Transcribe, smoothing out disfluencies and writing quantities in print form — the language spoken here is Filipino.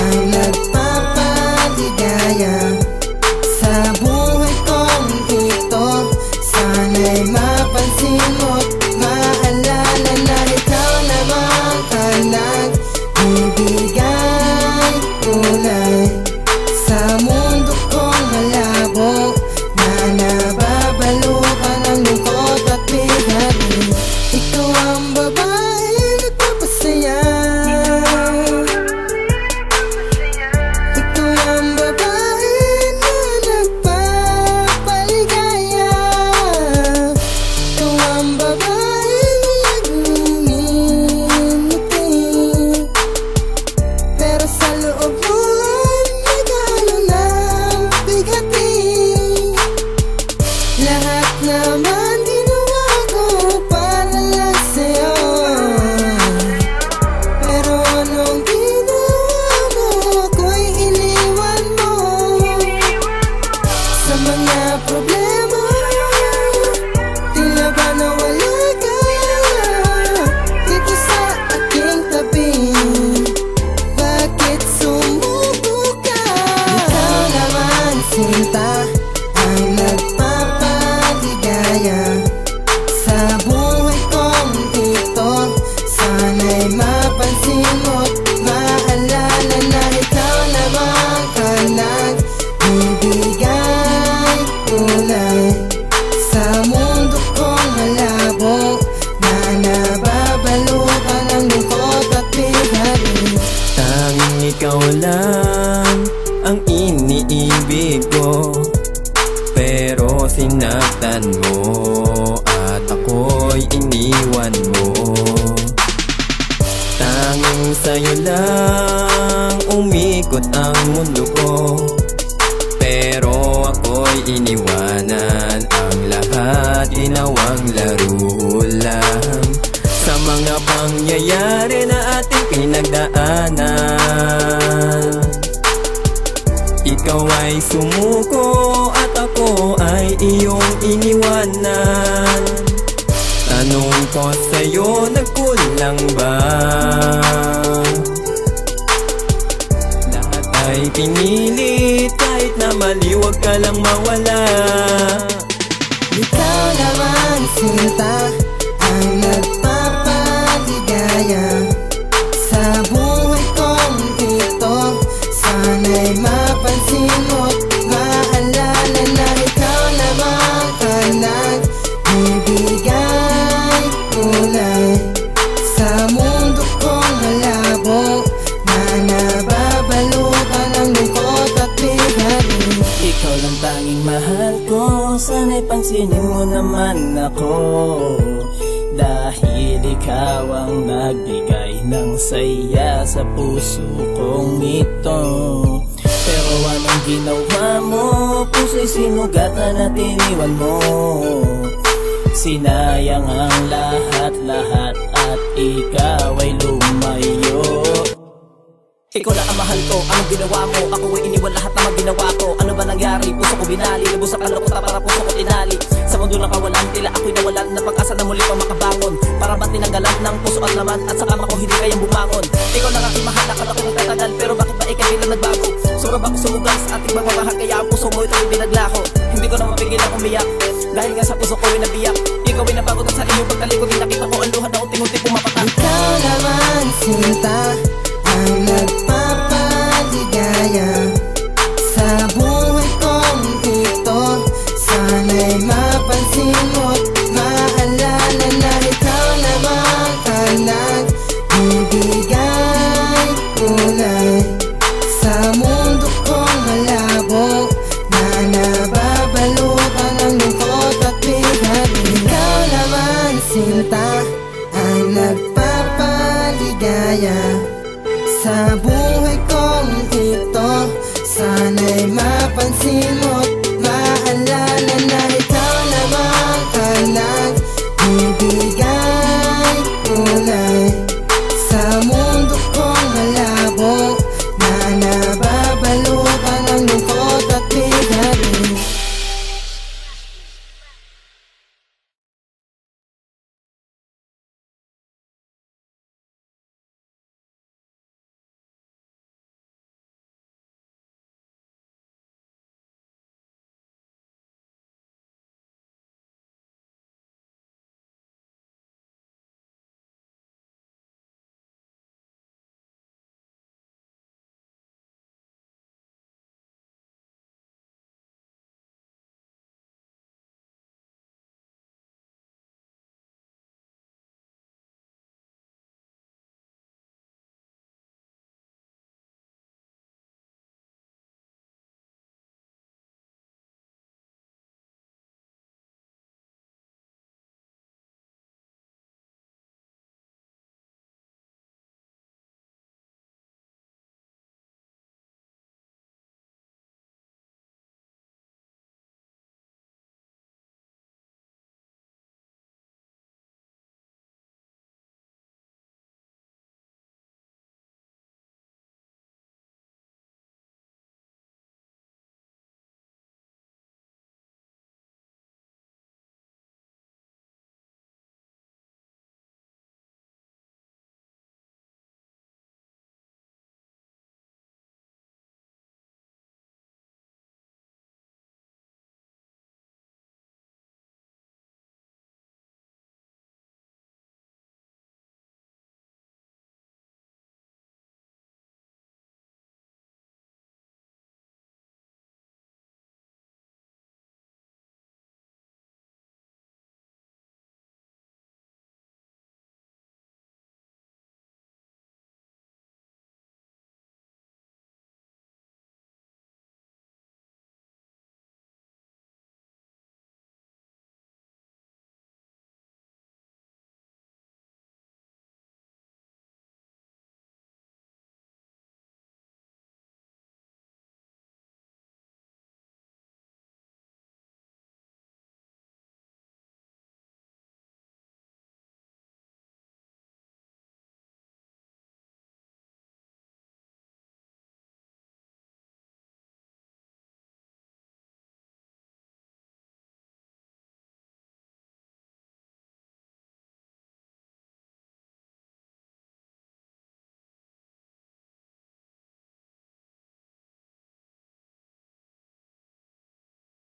ang nagpapaligaya sa buhay kong ito. Sana'y mapansin mo't maalala na ikaw naman ang nagbibigay kulay sa mundo kong malabo, na nababalukan ng lungkot at bigatin. Ikaw ang babae nagpapasaya, ikaw ang babae na nagpapaligaya, ikaw ang babae nagmimiti, pero sa loob mo nagano ng bigatin. Lahat naman ginawa ko para lang sa'yo, pero anong ginawa mo? Ako'y iniwan mo sa mga problema. Tila ba nawala ka dito sa aking tabi? Bakit sumuko ka? Ikaw naman sinta ang nagpapaligaya sa buhay kong ito. Sana'y mapansin mo't maalala na ikaw naman ang nagbibigay kulay sa mundo kong malabo, na nababalukan ng lungkot at bigatin. Tanging ikaw lang ang iniibig ko, pero sinaktan mo at ako'y iniwan mo. Tanging sa'yo lang umikot ang mundo ko, pero ako'y iniwanan. Ang lahat ginawang laro lang sa mga pangyayari na ating pinagdaanan. Ikaw ay sumuko at ako ay iyong iniwanan. Tanong ko sa'yo, nagkulang ba? Lahat ay pinilit, kahit na mali, wag ka lang mawala. Ikaw naman sinta ang nagpapaligaya sa buhay kong ito. Sana'y mapansin mo't maalala na ikaw naman ang nagbibigay kulay sa mundo kong malabo, na nababalukan ng lungkot at bigatin. Ikaw lang tanging mahal ko, sana'y pansinin mo naman ako, dahil ikaw ang nagbigay ng saya sa puso kong ito. Pero anong ginawa mo? Puso'y sinugatan at iniwan mo. Sinayang ang lahat-lahat at ikaw ay lumayo. Ikaw na ang mahal ko, anong ginawa mo? Ako ay iniwan lahat ng mga ginawa ko. Ano ba nangyari? Puso ko binali, lubos sa kalungkot para puso ko tinali. Sa mundo ng kawalan, tila ako'y nawalan ng pag-asa na muli pa makabangon. Para ba tinanggalan ng puso at laman, at sa kama ko hindi kayang bumangon. Ikaw lang aking mahal, akala ko nagtatagal, pero bakit ba ikay bilang nagbago? Sobrang ba ko sumugal sa ating magmamahal, kaya ang puso mo ito'y binaglaho. Hindi ko na mapigil ang umiyak, dahil nga sa puso ko ay nabiyak. Ikaw ay napagod at sa iyong pagtalikod, nakita ko ang luha na unti-unti pumapatak. Ikaw naman sinta ang nagpapaligaya sa buhay kong ito. Sana'y mapansin mo't maalala na ikaw naman ang nagbibigay kulay sa mundo kong malabo, na nababalukan ng lungkot at bigatin. Ikaw naman sinta ang nagpapaligaya